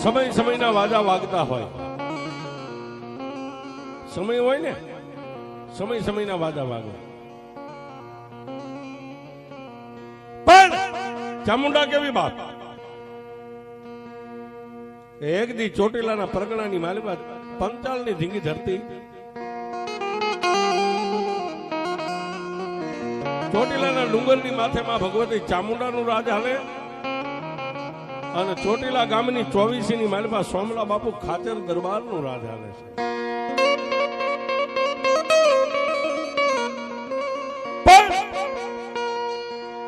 સમય સમયના વાજા વાગતા હોય, સમય હોય ને, સમય સમયના વાજા વાગે. પણ ચામુંડા કેવી બાપ, એક દી ચોટીલાના પરગણાની માલિકા પંચાલની ધીંગી ધરતી, ચોટીલાના ડુંગરની માથેમાં ભગવતી ચામુંડાનું રાજ હાલે અને ચોટીલા ગામની 24 ની માલિકા સોમલા બાપુ ખાચર દરબારનું રાજ હાલે છે.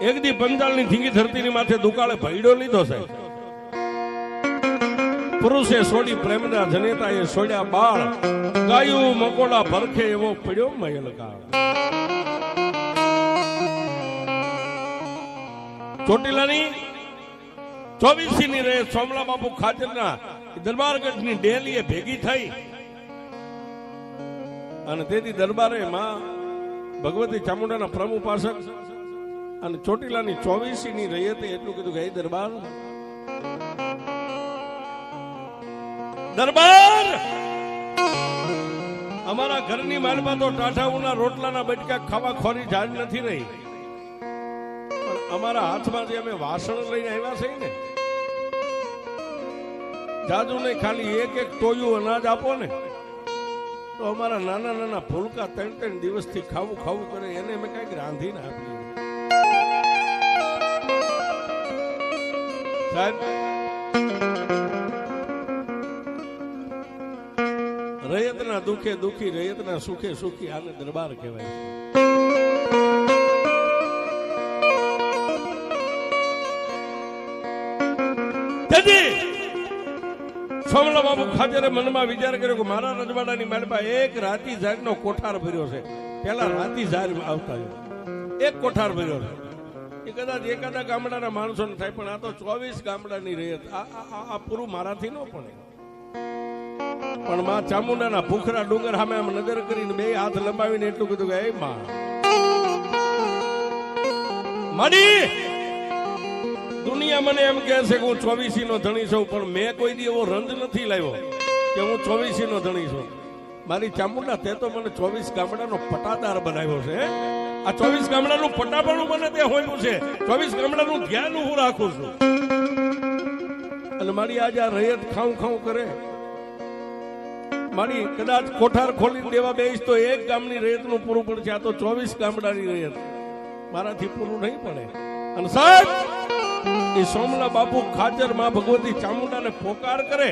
એક દી પંચાલની ધીંગી ધરતીની માથે દુકાળે ભયડો લીધો સાહેબ. પુરુષે છોડી પ્રેમના જનેતાએ છોડ્યા બાળ, ગાયું મકોડા ભરખે એવો પડ્યો મયલકાર. ચોટીલાની 24 ની રહે સોમલા બાપુ ખાચરના દરબારગઢની ડેલીએ ભેગી થઈ અને તેથી દરબારે માં ભગવતી ચામુંડાના પ્રમુખ ઉપાસક અને ચોટીલાની 24 ની રૈયતે એટલું કીધું કે હે દરબાર, દરબાર અમારા ઘરની માલમાં તો ટાઢાઓના રોટલાના બટકા ખાવા ખોરી જાજ નથી રહી, પણ અમારા હાથમાં જે અમે વાસણ લઈને આવ્યા છે ને, જાજુ નહીં, ખાલી એક એક ટોયું અનાજ આપો ને તો અમારા નાના નાના ફૂલકા 3-3 દિવસથી ખાવું ખાવું કરે, એને અમે કઈક રાંધીને આપીએ. સાહેબ, રૈયતના દુખે દુખી, રૈયતના સુખે સુખી, આને દરબાર કહેવાય છે. સોમલા બાપુ ખાચરે મનમાં વિચાર કર્યો કે મારા રજવાડાની માલમાં એક રાતી ઝાડનો કોઠાર ભર્યો છે. પેલા રાતી ઝાડ આવતા એક કોઠાર ભર્યો છે, એ કદાચ એકાદા ગામડાના માણસો ને થાય, પણ આ તો 24 ગામડાની રૈયત, આ પૂરું મારાથી ન પડે. પણ માં ચામુંડાના ભૂખરા ડુંગર સામે આમ નજર કરીને 2 હાથ લંબાવીને એટલું કીધું કે હે માં માડી, દુનિયા મને એમ કહે છે કે હું 24 નો ધણી છું, પણ મેં કોઈ દી એવો રંજ નથી લાવ્યો કે હું 24 નો ધણી છું. મારી ચામુંડા, તે તો મને 24 ગામડાનો પટાદાર બનાવ્યો છે. આ 24 ગામડાનું પટાપણું મને તે હોયું છે, 24 ગામડાનું ધ્યાન હું રાખું છું. અને મારી આજે આ રૈયત ખાઉં ખાઉં કરે, મારી કદાચ કોઠાર ખોલી દેવા બેસ તો એક ગામની રૈયતનું પૂરું પડશે, આ તો 24 ગામડાની રૈયત મારાથી પૂરું નહીં પડે. અને સાહેબ, એ સોમલા બાપુ ખાચર માં ભગવતી ચામુંડાને પોકાર કરે,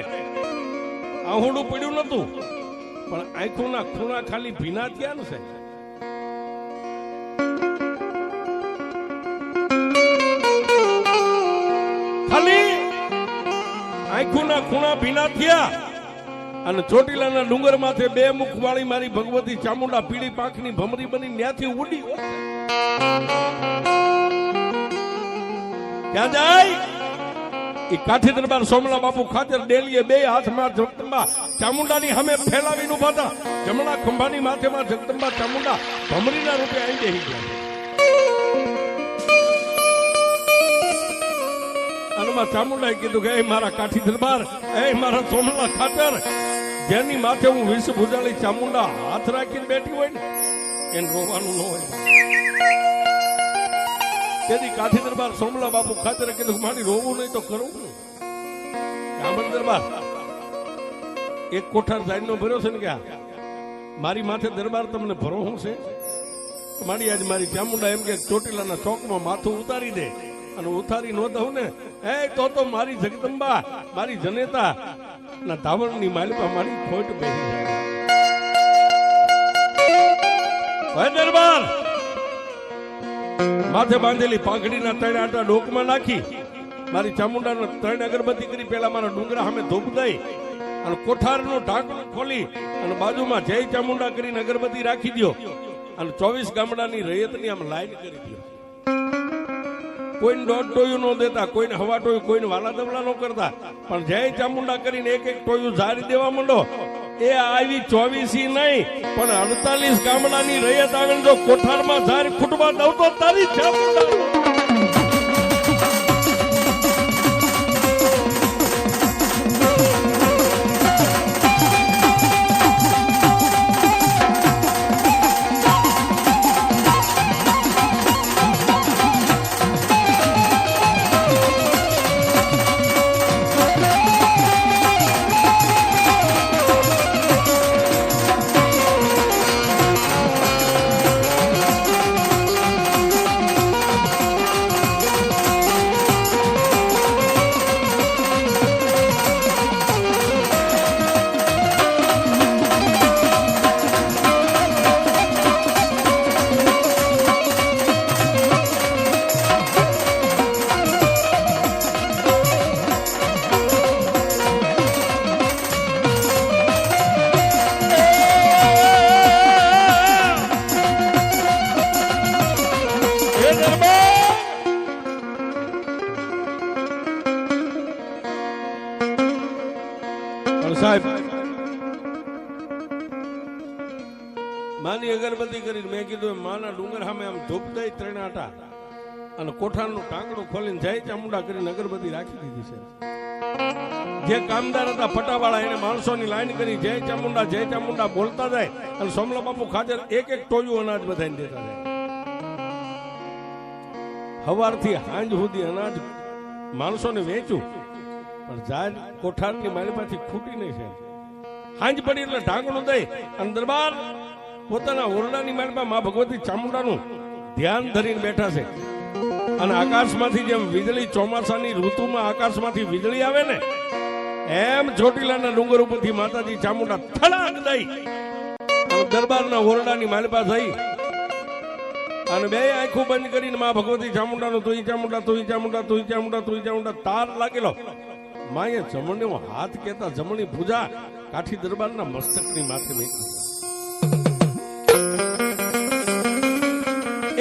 આહુડું પડ્યું નતું, પણ આંખોના ખૂણા ખાલી ભીના થયા ને સાહેબ. ખાલી આંખોના ખૂણા ભીના થયા અને ચોટીલાના ડુંગર માથે 2 મુખ વાળી મારી ભગવતી ચામુંડા પીળી પાંખની ભમરી બની ત્યાંથી ઉડી. ક્યાં જાય? એ કાઠી દરબાર સોમલા બાપુ ખાચર ડેલીએ 2 હાથમાં જગદંબા ચામુંડાની સામે ફેલાવીને ઉભા હતા. જમણા ખંભાની માથેમાં જગદંબા ચામુંડા ભમરીના રૂપે આવી બેસી ગયા. અને ચામુંડાએ કીધું કે એ મારા કાઠી દરબાર, એ મારા સોમલા ખાચર, જેની માથે હું 20 ભુજાળી ચામુંડા હાથ રાખીને બેઠી હોય ને, એને રોવાનું ન હોય. તેથી કાઠી દરબાર સોમલા બાપુ ખાચરે કીધું મારી રોવું નહીં તો કરવું. દરબાર એક કોઠાર ઝાડનો ભર્યો છે ને, ક્યાં મારી માથે દરબાર તમને ભરો હું છે? મારી આજ મારી ચામુંડા એમ કે ચોટીલાના ચોકમાં માથું ઉતારી દે, અને ઉતારી નો દઉં ને એ તો મારી જગદંબા, મારી જનેતા ના ધાવણની માલિકા મારી ખોટ બેસી જાય. દરબાર માથે બાંધેલી પાંખડીના 3 આટા ડોકમાં નાખી, મારી ચામુંડાનો 3 અગરબત્તી કરી, પેલા મારા ડુંગરા સામે ધૂપ દઈ અને કોઠારનું ઢાંકણું ખોલી અને બાજુમાં જય ચામુંડા કરીને અગરબત્તી રાખી દો અને 24 ગામડાની રૈયતની આમ લાઈન કરી દો. કોઈને 1.5 ટોયું ન દેતા, કોઈને 1.5 ટોયું, કોઈને વાલા દવલા ન કરતા, પણ જય ચામુંડા કરીને 1-1 ટોયું ઝારી દેવા માંડો. એ આવી 24 નહીં પણ 48 ગામડાની રૈયત આવે જો કોઠારમાં ઝારી ખૂટવા દઉં તો તારી ચામુંડા. સાહેબ માની અગરબત્તી કરીને મેં કીધું માના ડુંગર સામે આમ ધૂપ દઈ ત્રણ આટા અને કોઠાનું ટાંકણું ખોલીને જય ચામુંડા કરીને અગરબત્તી રાખી દીધી છે. જે કામદાર હતા ફટાવાળા એને માણસોની લાઈન કરી જય ચામુંડા બોલતા જાય અને સોમલા બાપુ ખાતર એક એક ટોયું અનાજ બધાને દેતા જાય. સવારથી સાંજ સુધી અનાજ માણસોને વેચ્યું પણ જાન કોઠારની મારી પાછી ખૂટી નહીં છે. સાંજ પડી એટલે ઢાંકણું દઈ અને દરબાર પોતાના ઓરડાની મારી માં ભગવતી ચામુંડાનું ધ્યાન ધરીને બેઠા છે. અને આકાશમાંથી જેમ વીજળી ચોમાસાની ઋતુમાં આકાશમાંથી વીજળી આવે ને એમ ચોટીલાના ડુંગર ઉપરથી માતાજી ચામુંડા થડાક દઈ દરબારના ઓરડાની માલપા થઈ અને બે આંખો બંધ કરીને માં ભગવતી ચામુંડાનું તુઈ ચામુંડા તાર લાગેલો. માએ જમણનો હાથ કેતા જમણી પૂજા કાઠી દરબારના મસ્તકની માથે મૂકી.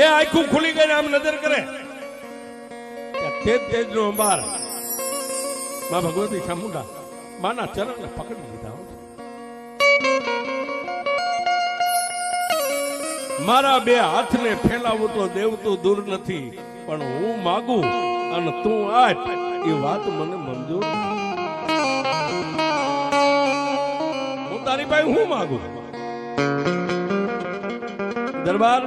એ આંખું ખુલી ગઈ આમ નજર કરે તેજ નો અંબાર માં ભગવતી ચામુંડા માના ચરણને પકડી લીધા. મારા બે હાથને ફેલાવું તો દેવતું દૂર નથી પણ હું માગું અને તું આપ એ વાત મને મંજૂર. હું તારી પાસે હું માગું દરબાર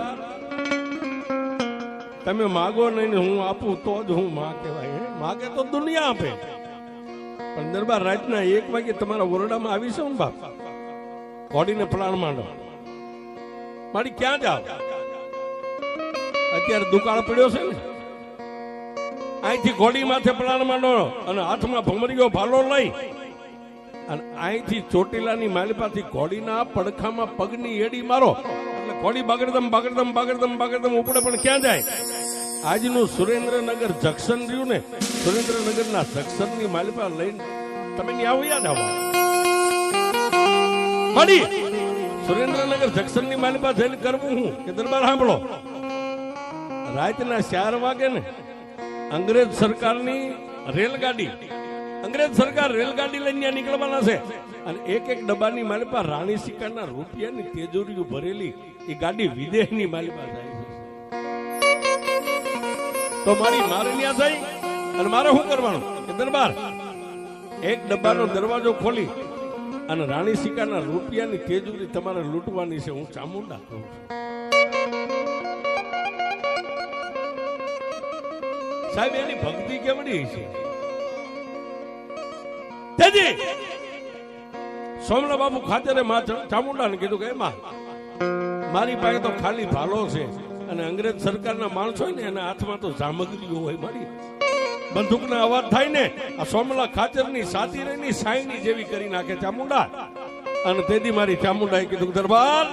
તમે માગો નહીં હું આપું તો જ હું માં કહેવાય. માગે તો દુનિયા આપે પણ દરબાર રાતના 1 વાગે તમારા ઓરડામાં આવી છે ને બાપ ઘોડીને પ્લાન માંડો મારી ક્યાં જાવ. અત્યારે દુકાળ પડ્યો છે ને અહીંથી ઘોડી માથે પ્લાન માંડો અને હાથમાં ભમરીઓ ભાલો લઈ અને અહીંથી ચોટીલાની માલિપાથી ઘોડીના પડખામાં પગની એડી મારો એટલે ઘોડી બગડદમ ઉપડે પણ ક્યાં જાય. આજનું સુરેન્દ્રનગર જંકશન રહ્યું ને સુરેન્દ્રનગરના જંકશનની માલિપા લઈને તમે ત્યાં આવ્યા જ આવો મળી સુરેન્દ્રનગર જંકશનની માલિપા જઈને કરવું હું કે દરબાર સાંભળો રાતના 4 વાગે ને અંગ્રેજ સરકારની રેલગાડી અંગ્રેજ સરકાર રેલગાડી લઈને ત્યાં નીકળવાના છે અને એક ડબ્બાની માલિપા રાણી સિક્કાના રૂપિયાની તેજોરીઓ ભરેલી એ ગાડી વિદેશની માલિપા જાય છે. તો મારી મારે ત્યાં થઈ અને મારે શું કરવાનું કે દરબાર એક ડબ્બાનો દરવાજો ખોલી અને રાણી સિક્કાના રૂપિયાની તેજોરી તમારે લૂંટવાની છે. હું ચામુંડા કહું છું સાહેબ એની ભક્તિ કેવડી છે. તેજી સોમલા બાપુ ખાતરે ચામુંડાને કીધું કે એમાં મારી પાસે તો ખાલી ભાલો છે અને અંગ્રેજ સરકારના માણસો હોય ને એના હાથમાં તો સામગ્રીઓ હોય. મારી બંદૂકના અવાજ થાય ને આ સોમલા ખાચરની સાતીરેની સાયની જેવી કરી નાખે ચામુંડા. અને તેથી મારી ચામુંડાએ કીધું દરબાર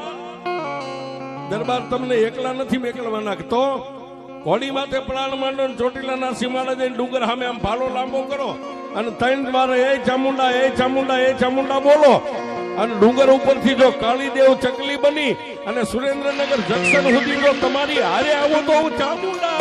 તમને એકલા નથી મેકલવાના. તો ઘોડી માથે પ્રાણ માંડો ચોટીલાના સીમાડા જઈને ડુંગર સામે આમ ભાલો લાંબો કરો અને 3 વાર એ ચામુંડા બોલો અને ડુંગર ઉપરથી જો કાળીદેવ ચકલી બની અને સુરેન્દ્રનગર જંકશન સુધી જો તમારી હારે આવો તો હું ચામુંડા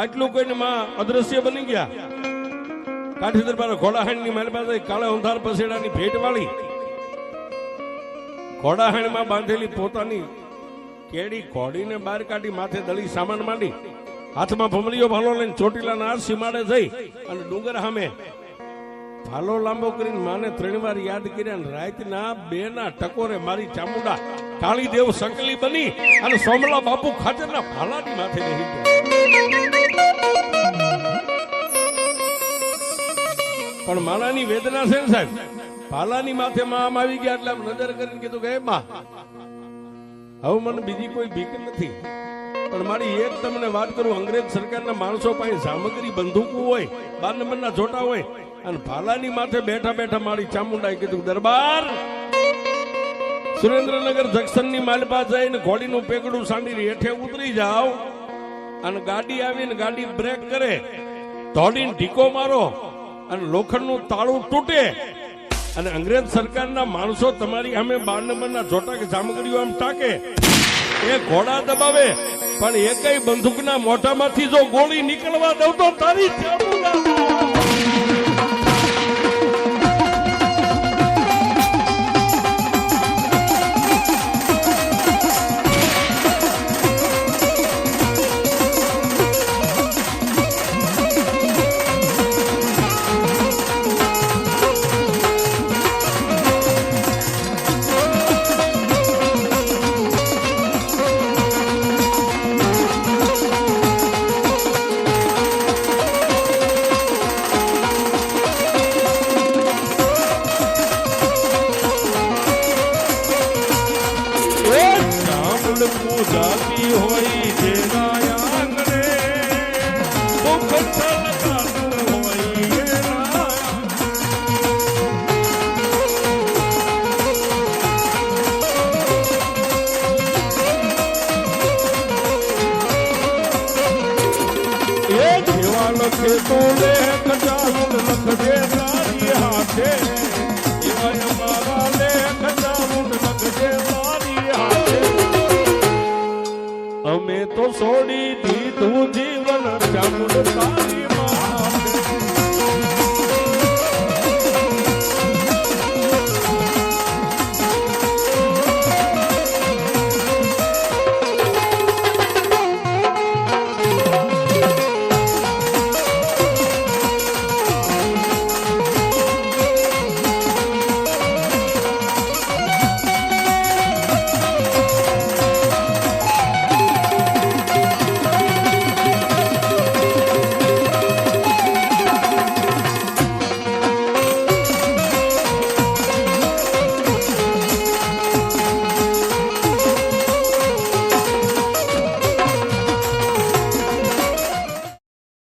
આટલું કોઈને માં અદ્રશ્ય બની ગયા. કાઠી દરબાર ઘોડાહાંડની મારી પાસે કાળા અંધાર પસેડાની ભેટ વાળી ઘોડાહાણીમાં બાંધેલી પોતાની કેડી ઘોડીને બહાર કાઢી માથે દળી સામાન માંડી હાથમાં ભમરીઓ ભાલો લઈને ચોટીલાના આ સીમાડે જઈ અને ડુંગર સામે ભાલો લાંબો કરીને માને 3 વાર યાદ કર્યા અને રાતના 2 ના ટકોરે મારી ચામુંડા કાળીદેવ સંકલી બની અને સોમલા બાપુ ખાચરના ભાલાની માથે બેસી ગયા. પણ માલાની વેદના છે ને સાહેબ, ભાલાની માથે માં આમ આવી ગયા એટલે આમ નજર કરીને કીધું કે માં હવે મને બીજી કોઈ બીક નથી, પણ મારી એક તમને વાત કરું, અંગ્રેજ સરકારના માણસો પાસે સામગ્રી બંદૂકો હોય, 12 નંબરના જોટા હોય, અને ભાલાની માથે બેઠા બેઠા મારી ચામુંડાએ કીધું દરબાર સુરેન્દ્રનગર જંકશનની માલપા જઈને ઘોડીનું પેગડું સાંડીને હેઠે ઉતરી જાઓ અને ગાડી આવીને ગાડી બ્રેક કરે, દોડીને ઢીકો મારો અને લોખંડનું તાળું તૂટે અને અંગ્રેજ સરકારના માણસો તમારી સામે 12 નંબરના જોટા કે સામગ્રીઓ આમ ટાકે, એ ઘોડા દબાવે પણ એકય બંદૂકના મોઢામાંથી જો ગોળી નીકળવા દઉં તો તારી જાતી હોય જેના આંગણે દુઃખ છલકાતું હોય એના. એ જેવા લખે તો લેખ ચાલું લખજે તારી હાથે, એવા અમારા લેખ ચાલું લખજે તારી હાથે. અમે તો છોડી